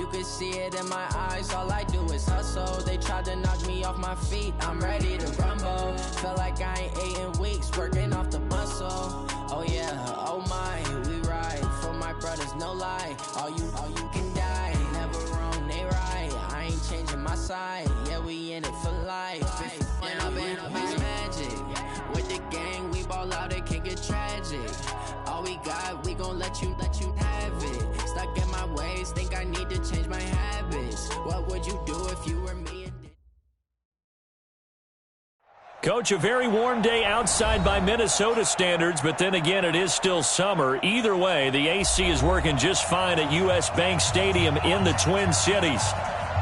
you can see it in my eyes. All I do is hustle. They tried to knock me off my feet. I'm ready to rumble. Feel like I ain't ate in weeks, working off the muscle. Oh yeah, oh my, we ride for my brothers, no lie. All you can die. Never wrong, they right. I ain't changing my side. Yeah, we in it for life. When I've been magic. With the gang, we ball out, it can get tragic. All we got, we gon' let you have it. Stuck in my ways, think I need to change my habits. What would you do if you were me? Coach, a very warm day outside by Minnesota standards, but then again, it is still summer. Either way, the AC is working just fine at U.S. Bank Stadium in the Twin Cities.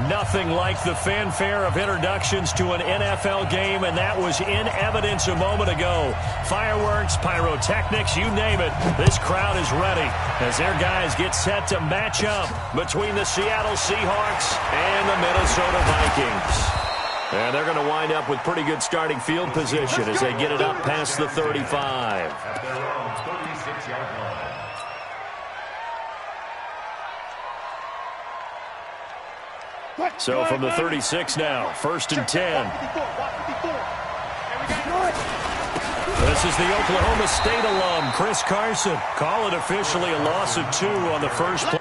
Nothing like the fanfare of introductions to an NFL game, and that was in evidence a moment ago. Fireworks, pyrotechnics, you name it. This crowd is ready as their guys get set to match up between the Seattle Seahawks and the Minnesota Vikings. And they're going to wind up with pretty good starting field position as they get it up past the 35. At their own 36-yard line. So from the 36 now, 1st and 10. This is the Oklahoma State alum, Chris Carson. Call it officially a loss of 2 on the first play.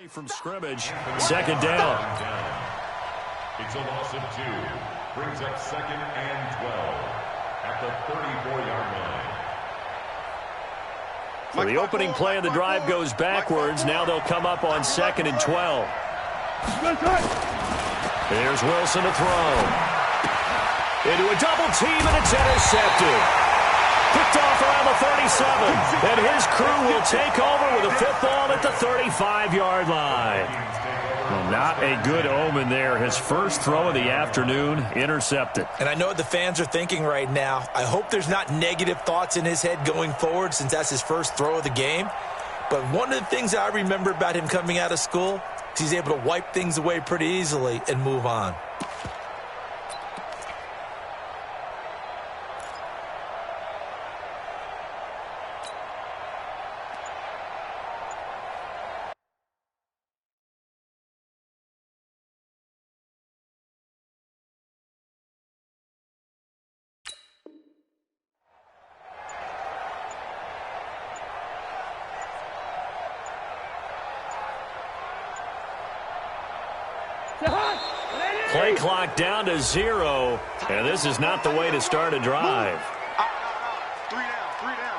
From scrimmage, 2nd down. It's a loss of 2. Brings up 2nd and 12 at the 34-yard line. So the opening play of the drive goes backwards. Now they'll come up on 2nd and 12. Here's Wilson to throw. Into a double team, and it's intercepted. Picked off around the 37, and his crew will take over with a football at the 35-yard line. Well, not a good omen there. His first throw of the afternoon intercepted. And I know what the fans are thinking right now. I hope there's not negative thoughts in his head going forward since that's his first throw of the game. But one of the things I remember about him coming out of school is he's able to wipe things away pretty easily and move on. Play clock down to 0, and this is not the way to start a drive. 3 down.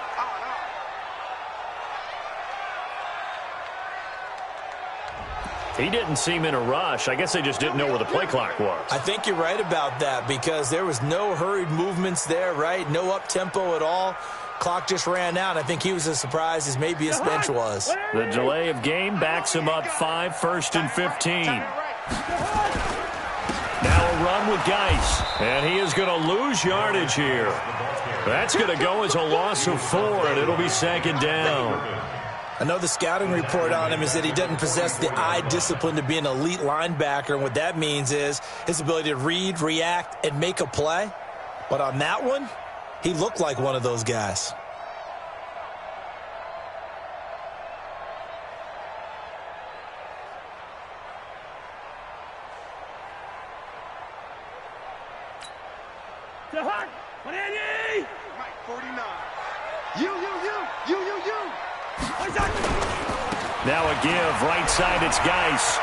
He didn't seem in a rush. I guess they just didn't know where the play clock was. I think you're right about that because there was no hurried movements there, right? No up-tempo at all. Clock just ran out. I think he was as surprised as maybe his bench was. The delay of game backs him up 5, 1st and 15. Now a run with Geis, and he is going to lose yardage here. That's going to go as a loss of 4, and it'll be 2nd down. I know the scouting report on him is that he doesn't possess the eye discipline to be an elite linebacker, and what that means is his ability to read, react, and make a play. But on that one, he looked like one of those guys. Mike 49. You. Now a give. Right side, it's Geis.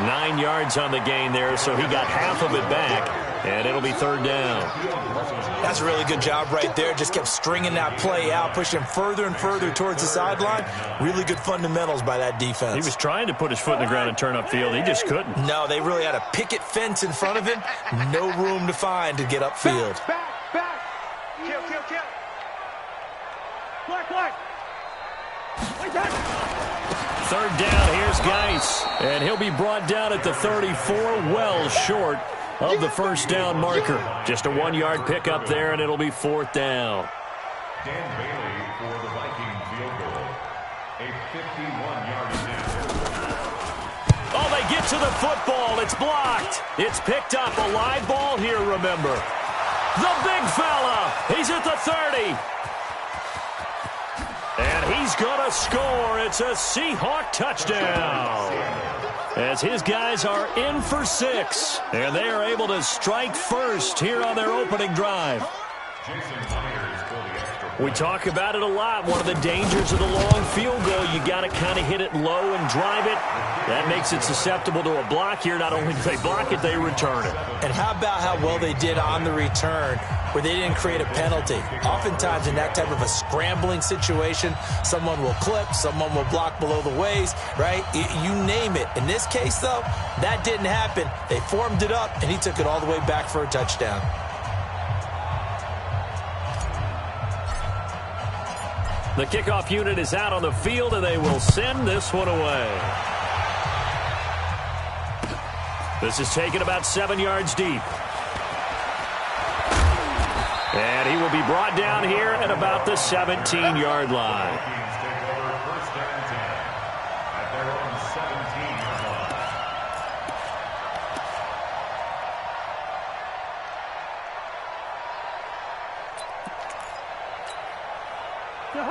9 yards on the gain there, so he got half of it back, and it'll be third down. That's a really good job right there. Just kept stringing that play out, pushing him further and further towards the sideline. Really good fundamentals by that defense. He was trying to put his foot in the ground and turn upfield. He just couldn't. No, they really had a picket fence in front of him. No room to find to get upfield. Back. Kill. Black. Third down, here's Geis. And he'll be brought down at the 34, well short of the first down marker. Just a 1-yard pickup there, and it'll be fourth down. Dan Bailey for the Viking field goal. A 51-yard attempt. Oh, they get to the football. It's blocked. It's picked up. A live ball here, remember. The big fella. He's at the 30. And he's going to score. It's a Seahawk touchdown. As his guys are in for 6. And they are able to strike first here on their opening drive. We talk about it a lot. One of the dangers of the long field goal, you got to kind of hit it low and drive it. That makes it susceptible to a block here. Not only do they block it, they return it. And how about how well they did on the return, where they didn't create a penalty? Oftentimes in that type of a scrambling situation, someone will clip, someone will block below the waist, right? You name it. In this case, though, that didn't happen. They formed it up, and he took it all the way back for a touchdown. The kickoff unit is out on the field, and they will send this one away. This is taken about 7 yards deep. And he will be brought down here at about the 17-yard line. First down 10 at their own 17-yard line.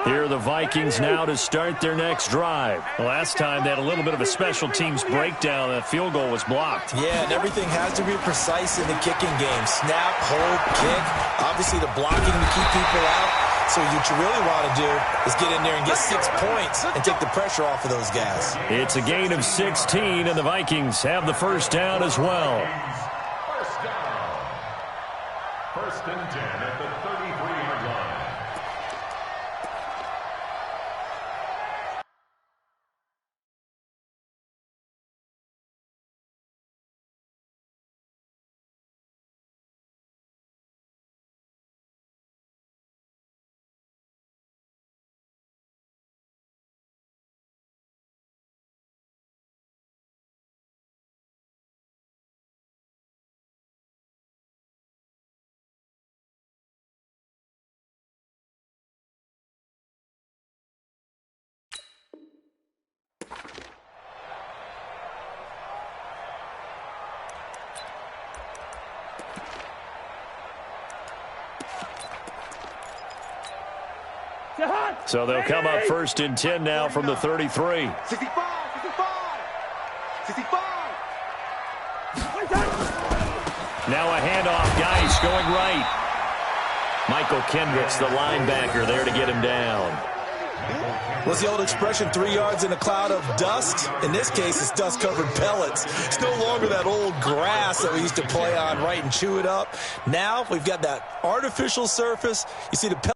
Here are the Vikings now to start their next drive. Last time they had a little bit of a special teams breakdown. That field goal was blocked. Yeah, and everything has to be precise in the kicking game. Snap, hold, kick. Obviously the blocking to keep people out. So what you really want to do is get in there and get 6 points and take the pressure off of those guys. It's a gain of 16, and the Vikings have the first down as well. First down. First and 10 at the 33-yard line. So they'll come up first and 10 now from the 33. 65. Now a handoff. Geis going right. Michael Kendricks, the linebacker, there to get him down. What's the old expression, 3 yards in a cloud of dust? In this case, it's dust-covered pellets. It's no longer that old grass that we used to play on, right, and chew it up. Now we've got that artificial surface. You see the pellets.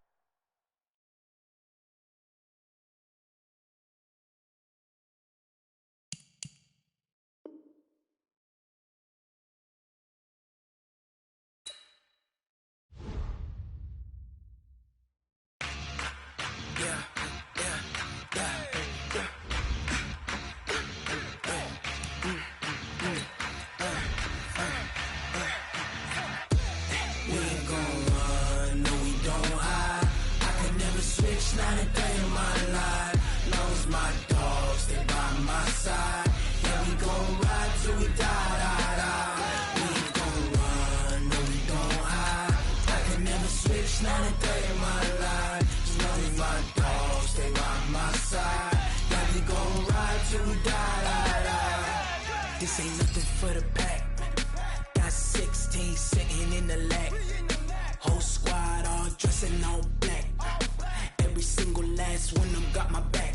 This ain't nothing for the pack. Got 16 sitting in the lag. Whole squad all dressing all black. Every single last one of them got my back.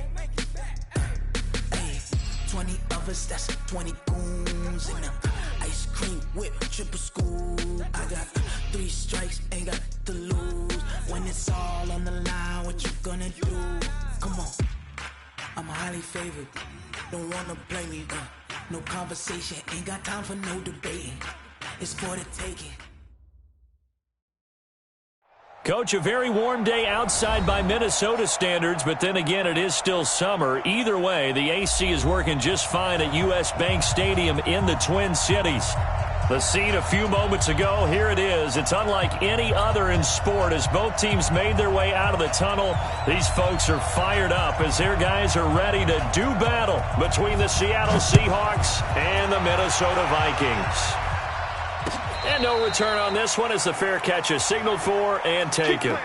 lovers, that's 20 goons in them. Ice cream whip, triple scoop. I got 3 strikes, ain't got to lose. When it's all on the line, what you gonna do? Come on, I'm highly favored. Don't wanna play me, no conversation, ain't got time for no debating. It's for the taking. Coach, a very warm day outside by Minnesota standards, but then again, it is still summer. Either way, the AC is working just fine at U.S. Bank Stadium in the Twin Cities. The scene a few moments ago, here it is. It's unlike any other in sport as both teams made their way out of the tunnel. These folks are fired up as their guys are ready to do battle between the Seattle Seahawks and the Minnesota Vikings. And no return on this one as the fair catch is signaled for and taken.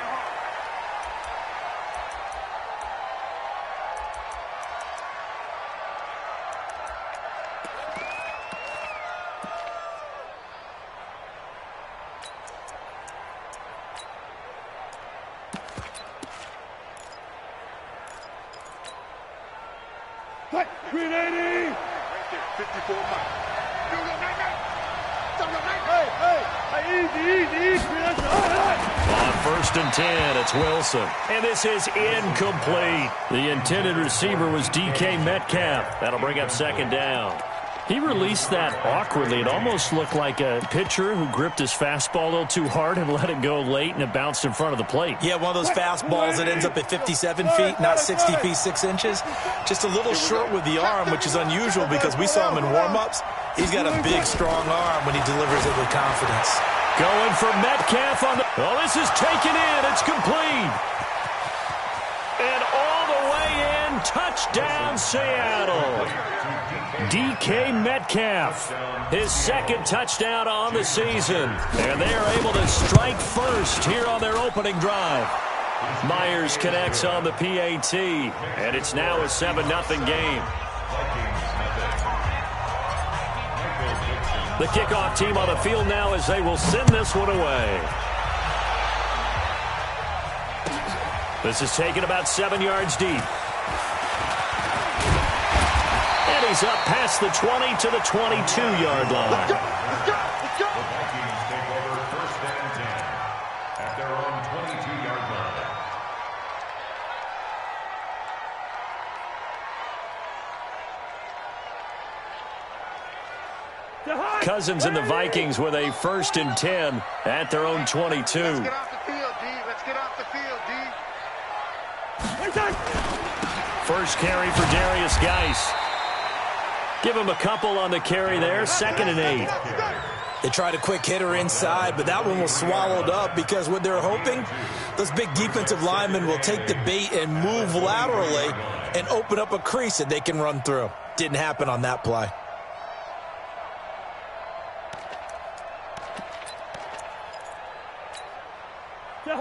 Right, 380! Right there, 54 miles. On 1st and 10, it's Wilson. And this is incomplete. The intended receiver was DK Metcalf. That'll bring up 2nd down. He released that awkwardly. It almost looked like a pitcher who gripped his fastball a little too hard and let it go late, and it bounced in front of the plate. Yeah, one of those fastballs that ends up at 57 feet, not 60 feet 6 inches. Just a little short with the arm, which is unusual because we saw him in warm-ups. He's got a big, strong arm when he delivers it with confidence. Going for Metcalf on the... Oh, this is taken in. It's complete. And all the way in, touchdown Seattle. DK Metcalf, his 2nd touchdown on the season. And they are able to strike first here on their opening drive. Myers connects on the PAT, and it's now a 7-0 game. The kickoff team on the field now as they will send this one away. This is taken about 7 yards deep. And he's up past the 20 to the 22-yard line. The Vikings take over 1st and 10 at their own 22-yard line. Cousins and the Vikings with a 1st and 10 at their own 22. Let's get off the field, D. Let's get off the field, D. First carry for Darius Geis. Give him a couple on the carry there. 2nd and 8. They tried a quick hitter inside, but that one was swallowed up because what they're hoping, those big defensive linemen will take the bait and move laterally and open up a crease that they can run through. Didn't happen on that play.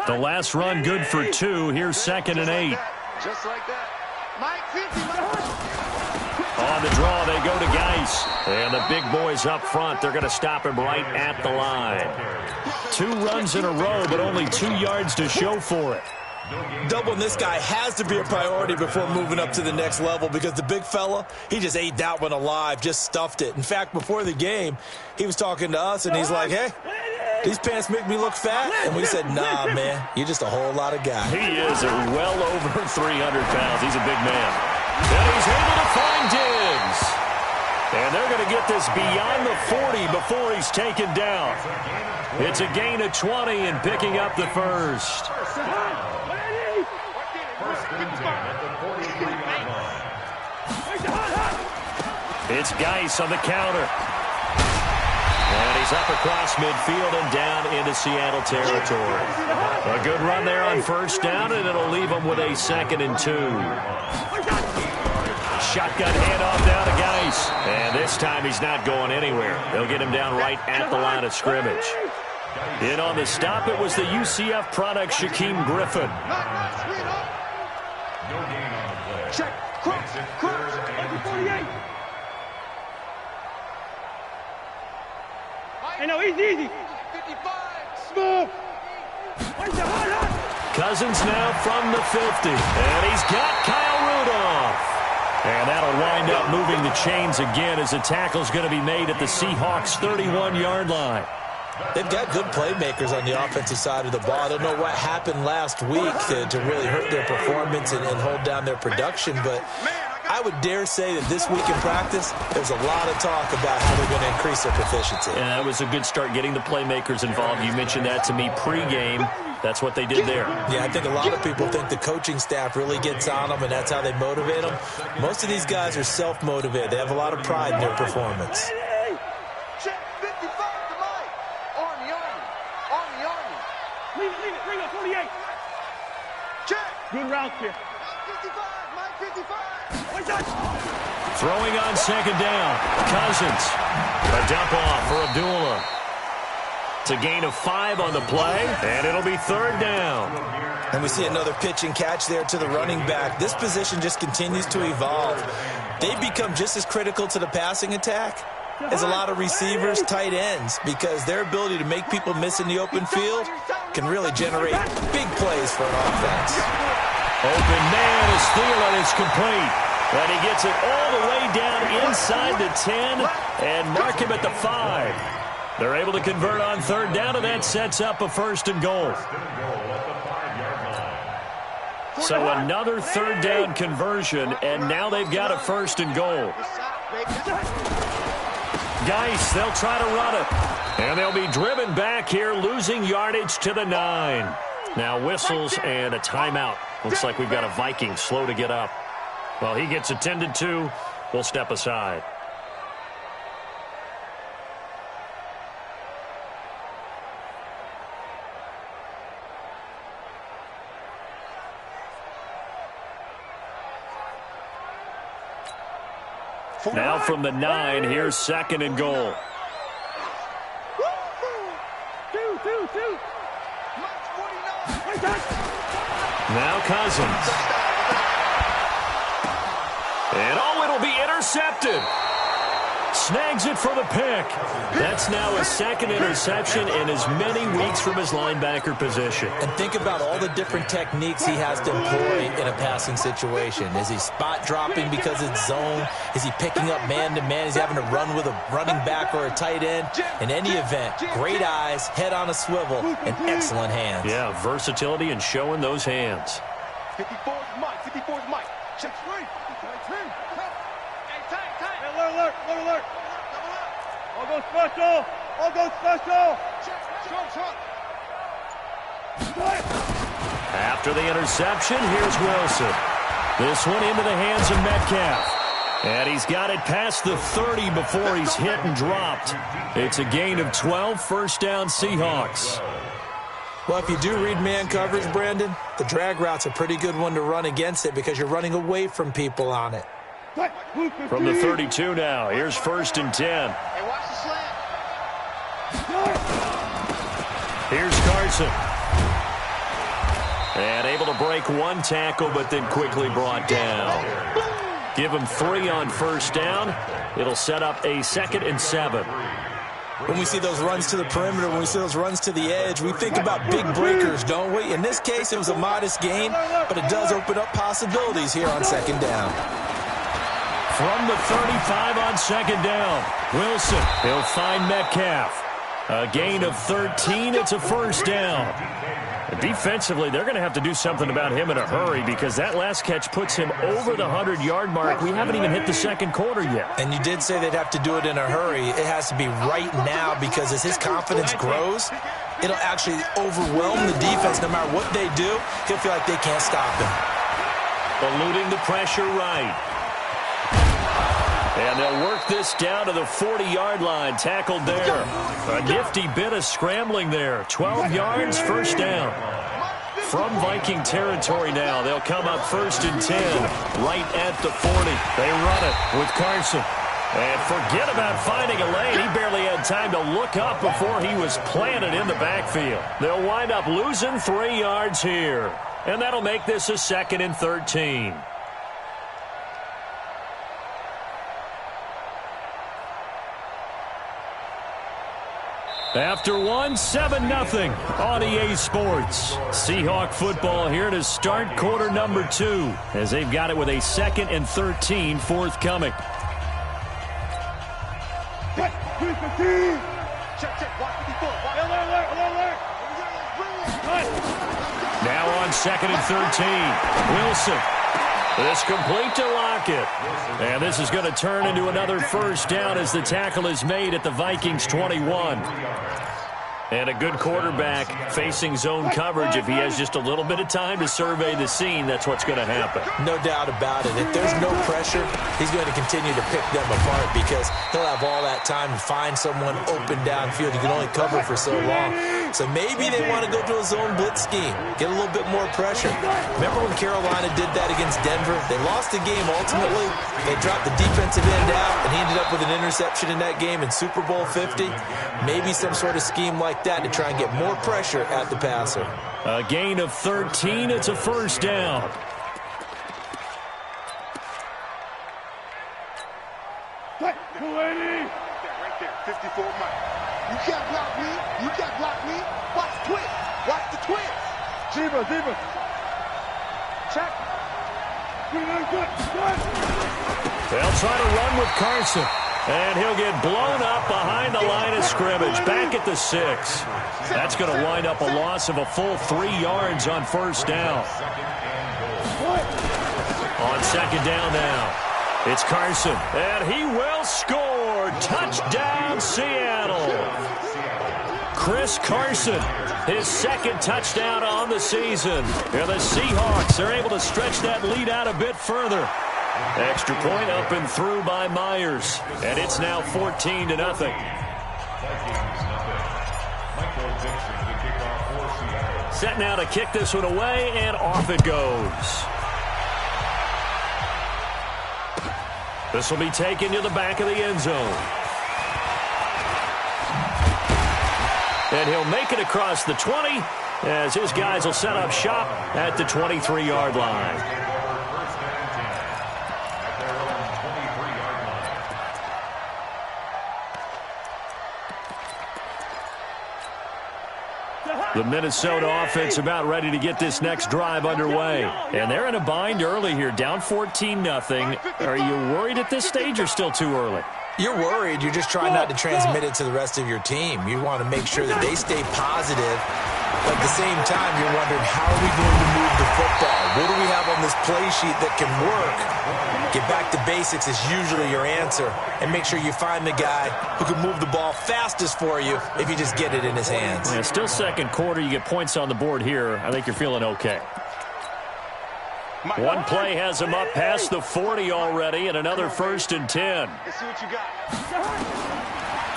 The last run good for 2. Here's 2nd and 8. Just like that. Mike 50. On the draw, they go to Geis. And the big boys up front, they're going to stop him right at the line. 2 runs in a row, but only 2 yards to show for it. Doubling this guy has to be a priority before moving up to the next level because the big fella, he just ate that one alive, just stuffed it. In fact, before the game, he was talking to us, and he's like, hey, these pants make me look fat? And we said, nah, man, you're just a whole lot of guy. He is well over 300 pounds. He's a big man. And he's able to find Diggs. And they're going to get this beyond the 40 before he's taken down. It's a gain of 20 and picking up the first. It's Geis on the counter. And he's up across midfield and down into Seattle territory. A good run there on 1st down, and it'll leave him with a 2nd and 2. Shotgun handoff down to Geis. And this time he's not going anywhere. They'll get him down right at the line of scrimmage. In on the stop, it was the UCF product, Shaquem Griffin. No gain on the play. Check. Cross. Cross. 48. Hey, no, easy. 55. Smooth. Cousins now from the 50. And he's got Kyle Rudolph. And that'll wind up start moving the chains again as the tackle's going to be made at the Seahawks' 31-yard line. They've got good playmakers on the offensive side of the ball. I don't know what happened last week to really hurt their performance and hold down their production, but I would dare say that this week in practice, there's a lot of talk about how they're going to increase their proficiency. And that was a good start getting the playmakers involved. You mentioned that to me pregame. That's what they did there. Yeah, I think a lot of people think the coaching staff really gets on them, and that's how they motivate them. Most of these guys are self-motivated. They have a lot of pride in their performance. Bring up 48. Check. Good route here. 55. Throwing on second down. Cousins. A dump off for Abdullah. It's a gain of 5 on the play, and it'll be third down. And we see another pitch and catch there to the running back. This position just continues to evolve. They become just as critical to the passing attack as a lot of receivers, tight ends, because their ability to make people miss in the open field can really generate big plays for an offense. Open man is Thielen. It's complete. And he gets it all the way down inside the 10 and mark him at the 5. They're able to convert on third down, and that sets up a first and goal. So another third down conversion, and now they've got a first and goal. Geis, they'll try to run it. And they'll be driven back here, losing yardage to the 9. Now whistles and a timeout. Looks like we've got a Viking slow to get up. Well, he gets attended to. We'll step aside. Now from the 9, here's second and goal. Now Cousins. And it'll be intercepted. Snags it for the pick. That's now his second interception in as many weeks from his linebacker position. And think about all the different techniques he has to employ in a passing situation. Is he spot dropping because it's zone? Is he picking up man-to-man? Is he having to run with a running back or a tight end? In any event, great eyes, head on a swivel, and excellent hands. Yeah, versatility and showing those hands. 54's Mike. 54's Mike. Check 3. Alert. All go special. After the interception, here's Wilson. This one into the hands of Metcalf. And he's got it past the 30 before he's hit and dropped. It's a gain of 12, first down Seahawks. Well, if you do read man coverage, Brandon, the drag route's a pretty good one to run against it because you're running away from people on it. From the 32 now, here's first and 10. Hey, watch the slant. Here's Carson. And able to break one tackle, but then quickly brought down. Give him 3 on first down. It'll set up a 2nd and 7. When we see those runs to the perimeter, when we see those runs to the edge, we think about big breakers, don't we? In this case, it was a modest gain, but it does open up possibilities here on second down. From the 35 on second down, Wilson, he'll find Metcalf. A gain of 13, it's a first down. Defensively, they're going to have to do something about him in a hurry because that last catch puts him over the 100-yard mark. We haven't even hit the second quarter yet. And you did say they'd have to do it in a hurry. It has to be right now because as his confidence grows, it'll actually overwhelm the defense. No matter what they do, he'll feel like they can't stop him. Eluding the pressure right. And they'll work this down to the 40-yard line, tackled there. A nifty bit of scrambling there. 12 yards, first down. From Viking territory now, they'll come up first and 10, right at the 40. They run it with Carson. And forget about finding a lane. He barely had time to look up before he was planted in the backfield. They'll wind up losing 3 yards here. And that'll make this a 2nd and 13. After one, 7-0 on EA Sports. Seahawk football here to start quarter number 2 as they've got it with a 2nd and 13 forthcoming. Now on 2nd and 13. Wilson. This complete to Lockett. And this is going to turn into another first down as the tackle is made at the Vikings 21. And a good quarterback facing zone coverage. If he has just a little bit of time to survey the scene, that's what's going to happen. No doubt about it. If there's no pressure, he's going to continue to pick them apart because he'll have all that time to find someone open downfield. He can only cover for so long. So maybe they want to go to a zone blitz scheme, get a little bit more pressure. Remember when Carolina did that against Denver? They lost the game ultimately. They dropped the defensive end out, and he ended up with an interception in that game in Super Bowl 50. Maybe some sort of scheme like that to try and get more pressure at the passer. A gain of 13. It's a first down. Right there, 54 Mike. You can't block me. You can't block me. Watch the twist. Watch the twist. Zebra. Check. They'll try to run with Carson. And he'll get blown up behind the line of scrimmage, back at the 6. That's going to wind up a loss of a full 3 yards on first down. On second down now, it's Carson, and he will score. Touchdown, Seattle. Chris Carson, his 2nd touchdown on the season. And the Seahawks are able to stretch that lead out a bit further. Extra point up and through by Myers. And it's now 14-0. Set now to kick this one away, and off it goes. This will be taken to the back of the end zone. And he'll make it across the 20 as his guys will set up shop at the 23-yard line. The Minnesota offense about ready to get this next drive underway. And they're in a bind early here, down 14-0. Are you worried at this stage or still too early? You're worried. You're just trying not to transmit it to the rest of your team. You want to make sure that they stay positive. But at the same time, you're wondering, how are we going to move the football? What do we have on this play sheet that can work? Get back to basics is usually your answer. And make sure you find the guy who can move the ball fastest for you if you just get it in his hands. Yeah, still second quarter. You get points on the board here. I think you're feeling okay. One play has him up past the 40 already, and another 1st and 10. Let's see what you got.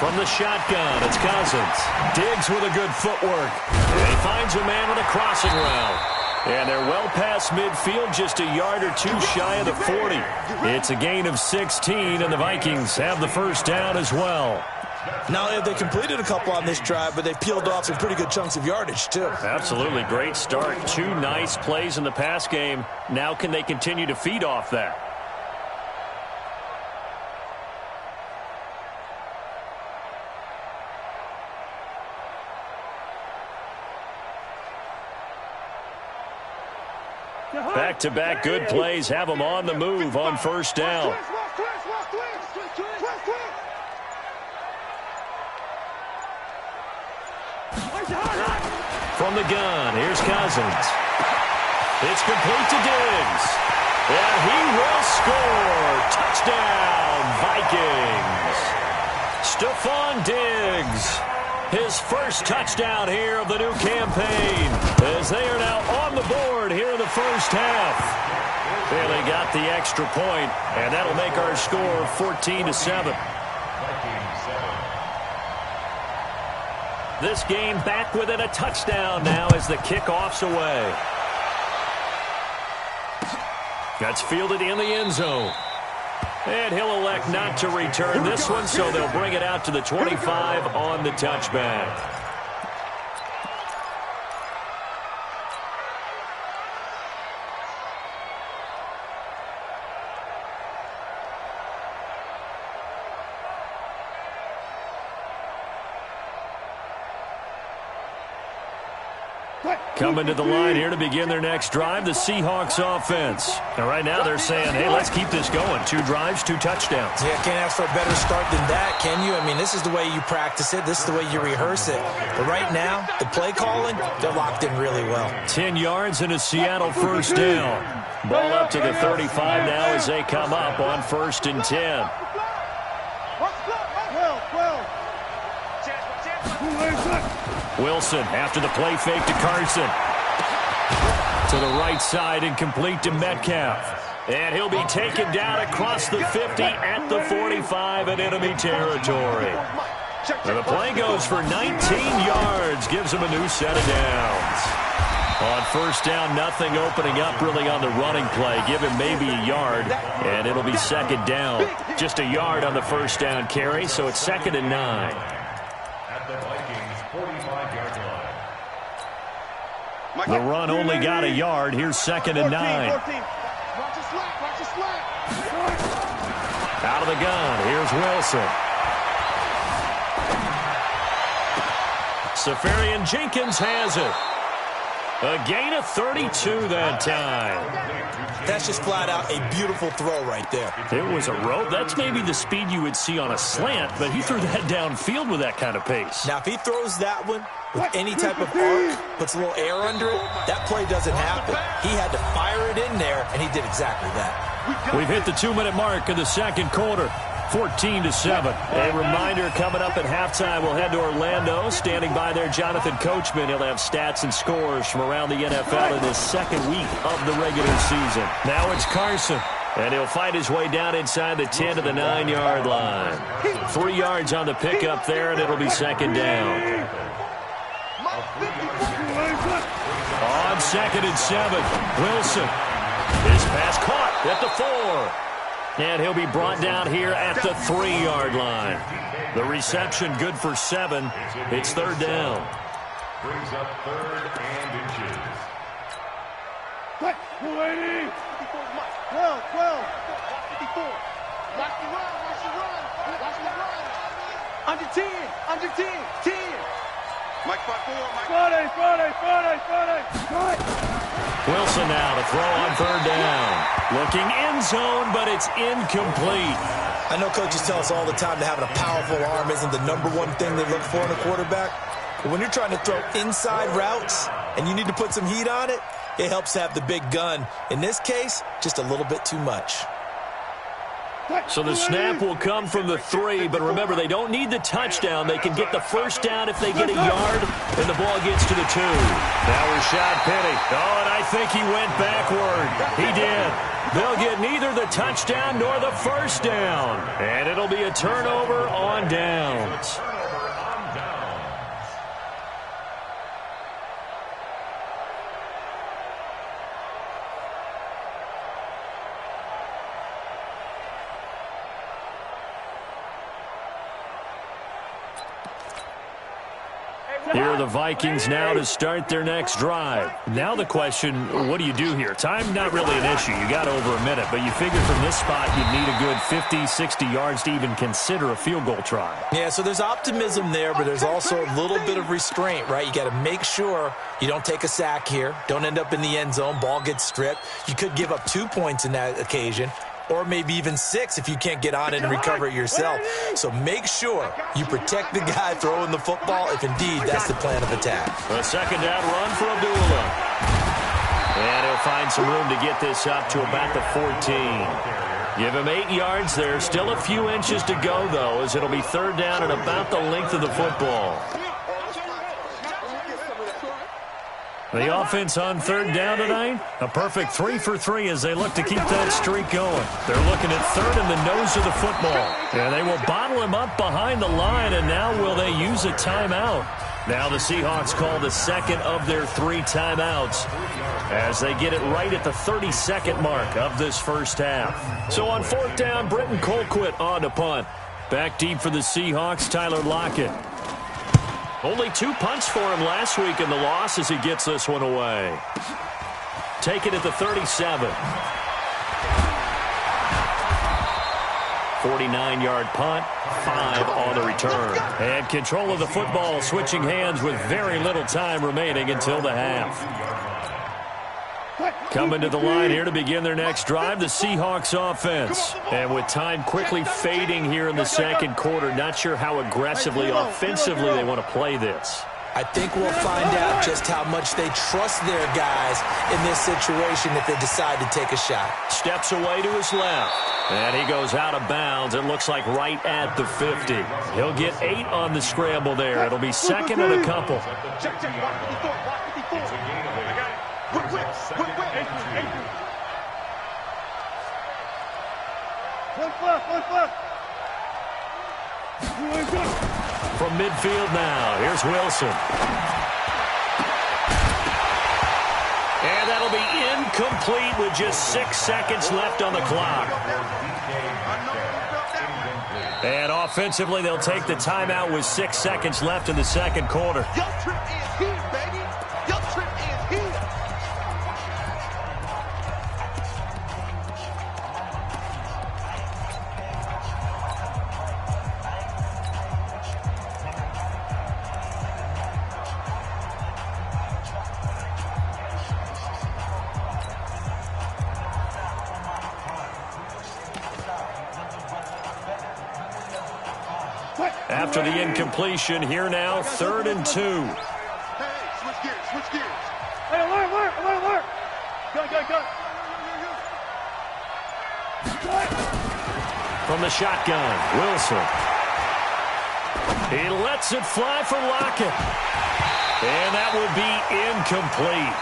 From the shotgun, it's Cousins. Diggs with a good footwork. And he finds a man with a crossing route. And they're well past midfield, just a yard or 2 shy of the 40. It's a gain of 16, and the Vikings have the first down as well. Not only have they completed a couple on this drive, but they've peeled off some pretty good chunks of yardage, too. Absolutely. Great start. 2 nice plays in the pass game. Now can they continue to feed off that? Back-to-back good plays have them on the move on first down. From the gun, here's Cousins. It's complete to Diggs. And he will score. Touchdown, Vikings. Stephon Diggs. His first touchdown here of the new campaign as they are now on the board here in the first half. Well, they got the extra point, and that'll make our score 14-7. This game back within a touchdown now as the kickoff's away. That's fielded in the end zone. And he'll elect not to return this one, so they'll bring it out to the 25 on the touchback. Coming to the line here to begin their next drive, the Seahawks offense. And right now they're saying, hey, let's keep this going. 2 drives, 2 touchdowns. Yeah, can't ask for a better start than that, can you? I mean, this is the way you practice it. This is the way you rehearse it. But right now, the play calling, they're locked in really well. 10 yards and a Seattle first down. Ball up to the 35 now as they come up on 1st and 10. Wilson after the play fake to Carson. To the right side and complete to Metcalf. And he'll be taken down across the 50 at the 45 in enemy territory. And the play goes for 19 yards. Gives him a new set of downs. On 1st down, nothing opening up really on the running play. Give him maybe a yard, and it'll be 2nd down. Just a yard on the 1st down carry, so it's 2nd and 9. The run only got a yard. Here's 2nd and 9. Out of the gun. Here's Wilson. Safarian Jenkins has it. A gain of 32 that time. That's just flat out a beautiful throw right there. It was a rope. That's maybe the speed you would see on a slant, but he threw that downfield with that kind of pace. Now, if he throws that one with any type of arc, puts a little air under it, that play doesn't happen. He had to fire it in there, and he did exactly that. We've hit the 2-minute mark of the 2nd quarter. 14-7. A reminder coming up at halftime. We'll head to Orlando. Standing by there, Jonathan Coachman. He'll have stats and scores from around the NFL in his 2nd week of the regular season. Now it's Carson. And he'll fight his way down inside the 10 to the 9-yard line. 3 yards on the pickup there, and it'll be 2nd down. On 2nd and 7, Wilson. His pass caught at the 4. And he'll be brought down here at the 3-yard line. The reception good for 7. It's 3rd down. Brings up 3rd and inches. 280. 12. 54. Watch the run. Under 10. 10. Mike 5-4. Friday. Wilson now to throw on 3rd down. Looking end zone, but it's incomplete. I know coaches tell us all the time that having a powerful arm isn't the #1 thing they look for in a quarterback. But when you're trying to throw inside routes and you need to put some heat on it, it helps to have the big gun. In this case, just a little bit too much. So the snap will come from the 3, but remember, they don't need the touchdown. They can get the 1st down if they get a yard, and the ball gets to the 2. Now Rashad Penny. Oh, and I think he went backward. He did. They'll get neither the touchdown nor the 1st down, and it'll be a turnover on downs. Here are the Vikings now to start their next drive. Now the question, what do you do here? Time, not really an issue. You got over a minute, but you figure from this spot you'd need a good 50, 60 yards to even consider a field goal try. Yeah, so there's optimism there, but there's also a little bit of restraint, right? You got to make sure you don't take a sack here, don't end up in the end zone, ball gets stripped. You could give up 2 points in that occasion, or maybe even 6 if you can't get on it and recover it yourself. So make sure you protect the guy throwing the football if indeed that's the plan of attack. A 2nd down run for Abdullah. And he'll find some room to get this up to about the 14. Give him 8 yards there. Still a few inches to go, though, as it'll be 3rd down and about the length of the football. The offense on 3rd down tonight, a perfect 3 for 3 as they look to keep that streak going. They're looking at 3rd in the nose of the football. And they will bottle him up behind the line, and now will they use a timeout? Now the Seahawks call the 2nd of their 3 timeouts as they get it right at the 32nd mark of this first half. So on 4th down, Britton Colquitt on to punt. Back deep for the Seahawks, Tyler Lockett. Only 2 punts for him last week in the loss as he gets this one away. Take it at the 37. 49-yard punt, 5 on the return. And control of the football switching hands with very little time remaining until the half. Coming to the line here to begin their next drive, the Seahawks offense. And with time quickly fading here in the second quarter, not sure how aggressively, offensively they want to play this. I think we'll find out just how much they trust their guys in this situation if they decide to take a shot. Steps away to his left. And he goes out of bounds. It looks like right at the 50. He'll get 8 on the scramble there. It'll be second and a couple. From midfield now, here's Wilson. And that'll be incomplete with just 6 seconds left on the clock. And offensively, they'll take the timeout with 6 seconds left in the second quarter. Your trip is here, baby. Your trip is here. After the incompletion, here now, 3rd and 2. Hey, switch gears. Hey, alert. Go. From the shotgun, Wilson. He lets it fly for Lockett. And that will be incomplete.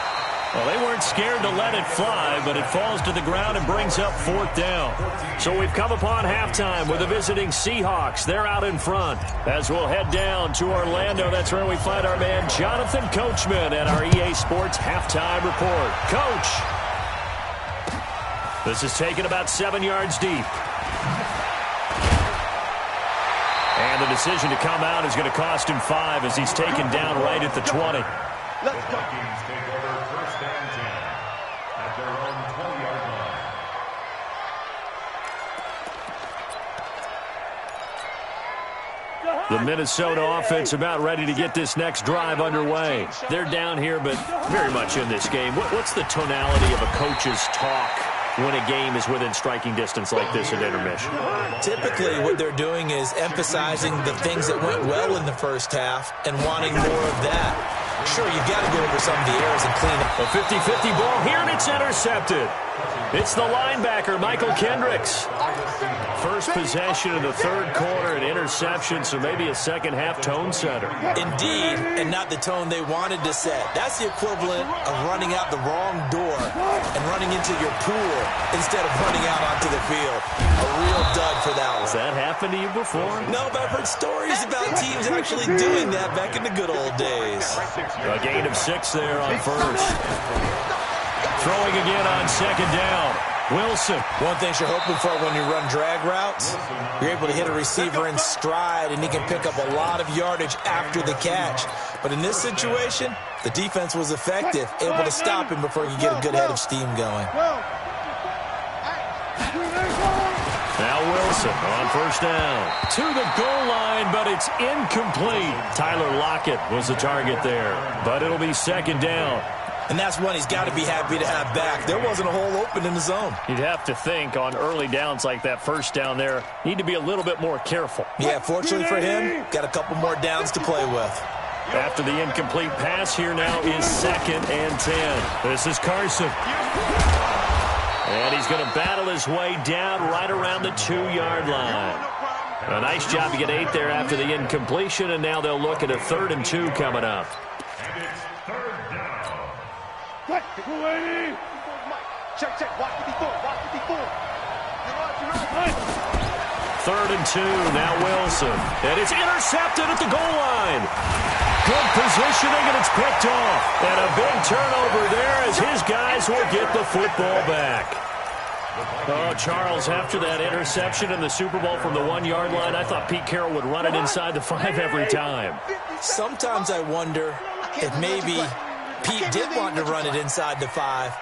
Well, they weren't scared to let it fly, but it falls to the ground and brings up 4th down. So we've come upon halftime with the visiting Seahawks. They're out in front. As we'll head down to Orlando, that's where we find our man Jonathan Coachman at our EA Sports Halftime Report. Coach! This is taken about 7 yards deep. And the decision to come out is going to cost him 5 as he's taken down right at the 20. Let's go. Take over 1st and 10 at their own 20-yard line. The Minnesota offense about ready to get this next drive underway. They're down here, but very much in this game. What's the tonality of a coach's talk when a game is within striking distance like this at intermission? Typically, what they're doing is emphasizing the things that went well in the first half and wanting more of that. Sure, you've got to go over some of the errors and clean up. A 50-50 ball here, and it's intercepted. It's the linebacker, Michael Kendricks. First possession of the 3rd quarter, an interception, so maybe a second-half tone setter. Indeed, and not the tone they wanted to set. That's the equivalent of running out the wrong door and running into your pool instead of running out onto the field. A real dud for that one. Has that happened to you before? No, but I've heard stories about teams actually doing that back in the good old days. A gain of 6 there on 1st. Throwing again on 2nd down. Wilson. One thing you're hoping for when you run drag routes, you're able to hit a receiver in stride, and he can pick up a lot of yardage after the catch. But in this situation, the defense was effective, able to stop him before he could get a good head of steam going. Now Wilson on 1st down. To the goal line, but it's incomplete. Tyler Lockett was the target there, but it'll be 2nd down. And that's one he's got to be happy to have back. There wasn't a hole open in the zone. You'd have to think on early downs like that 1st down there, need to be a little bit more careful. Yeah, fortunately for him, got a couple more downs to play with. After the incomplete pass, here now is 2nd and 10. This is Carson. And he's going to battle his way down right around the 2-yard line. A nice job to get 8 there after the incompletion, and now they'll look at a 3rd and 2 coming up. And it's 3rd down. Check. Watch the before. 3rd and 2, now Wilson. And it's intercepted at the goal line. Good positioning, and it's picked off. And a big turnover there as his guys will get the football back. Oh, Charles, after that interception in the Super Bowl from the 1-yard line, I thought Pete Carroll would run it inside the 5 every time. Sometimes I wonder if maybe Pete did want to run it inside the 5.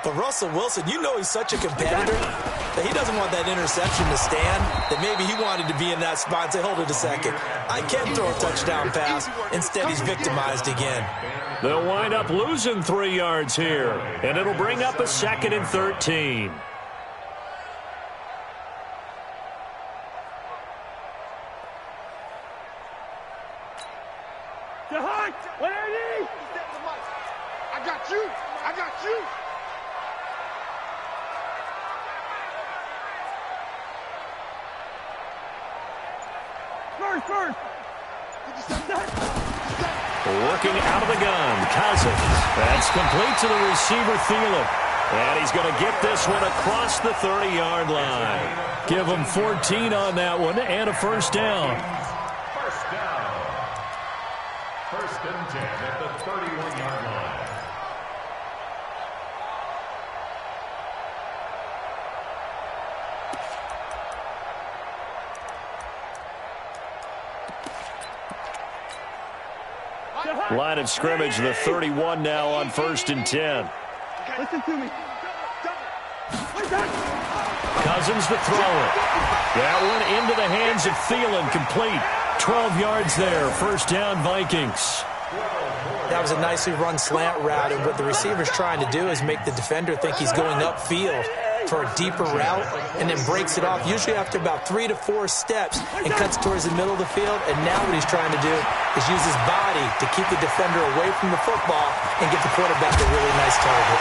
But Russell Wilson, you know he's such a competitor that he doesn't didn't want that interception to stand, then maybe he wanted to be in that spot and say, hold it a second. I can throw a touchdown pass. Instead, he's victimized again. They'll wind up losing 3 yards here, and it'll bring up a 2nd and 13. I got you. I got you. First. Working out of the gun, Cousins. That's complete to the receiver, Thielen. And he's going to get this one across the 30-yard line. Give him 14 on that one and a first down. First down. 1st and 10 at the 31-yard line. Line of scrimmage, the 31 now on 1st and 10. Listen to me. Cousins to throw it. That one into the hands of Thielen, complete. 12 yards there, first down Vikings. That was a nicely run slant route, and what the receiver's trying to do is make the defender think he's going upfield for a deeper route, and then breaks it off, usually after about 3 to 4 steps, and cuts towards the middle of the field. And now what he's trying to do is use his body to keep the defender away from the football and give the quarterback a really nice target.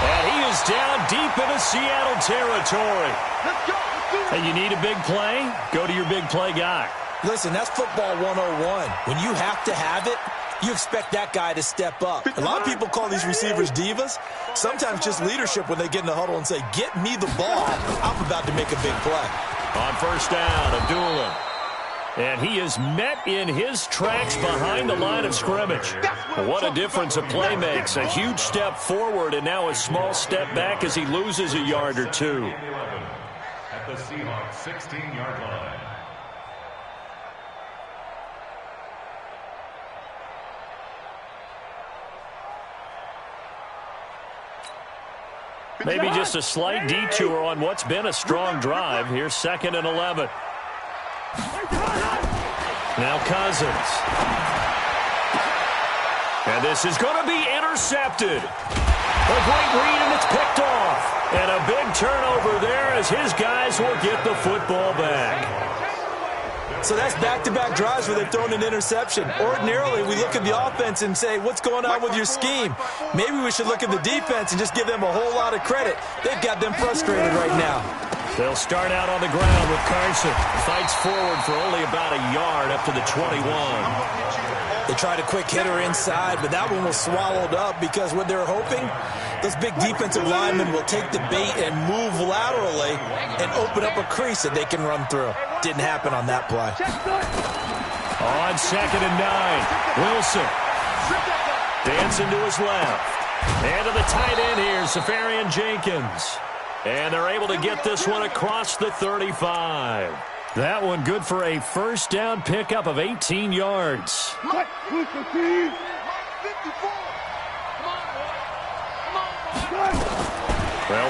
And he is down deep into Seattle territory. Let's go. Hey, you need a big play? Go to your big play guy. Listen, that's football 101. When you have to have it, you expect that guy to step up. A lot of people call these receivers divas. Sometimes just leadership when they get in the huddle and say, get me the ball. I'm about to make a big play. On first down, Abdullah. And he is met in his tracks behind the line of scrimmage. What a difference a play makes. A huge step forward and now a small step back as he loses a yard or two. At the Seahawks 16-yard line. Maybe just a slight detour on what's been a strong drive. Here's 2nd and 11. Now Cousins. And this is going to be intercepted. A great read, and it's picked off. And a big turnover there as his guys will get the football back. So that's back-to-back drives where they've thrown an interception. Ordinarily, we look at the offense and say, what's going on with your scheme? Maybe we should look at the defense and just give them a whole lot of credit. They've got them frustrated right now. They'll start out on the ground with Carson. Fights forward for only about a yard up to the 21. They tried a quick hitter inside, but that one was swallowed up because what they're hoping, those big defensive linemen will take the bait and move laterally and open up a crease that they can run through. Didn't happen on that play. On 2nd and 9, Wilson. Dancing to his left. And to the tight end here, Safarian Jenkins. And they're able to get this one across the 35. That one good for a first down pickup of 18 yards. They'll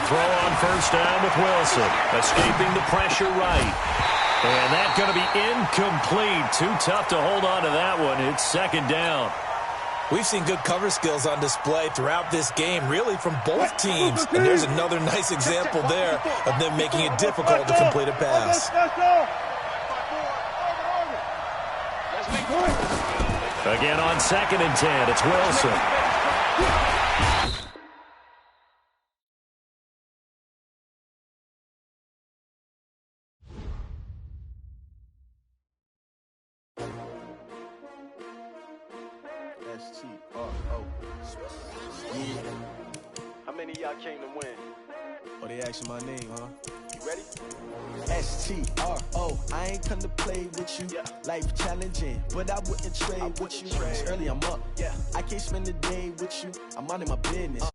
throw on first down with Wilson, escaping the pressure right. And that's going to be incomplete. Too tough to hold on to that one. It's 2nd down. We've seen good cover skills on display throughout this game, really from both teams. And there's another nice example there of them making it difficult to complete a pass. Again on 2nd and 10, it's Wilson. S-T-R-O. Yeah. How many of y'all came to win? Oh, they asking my name, huh? You ready? S-T-R-O. I ain't come to play with you. Yeah. Life challenging, but I wouldn't trade with you. It's early, I'm up. Yeah. I can't spend the day with you. I'm minding my business.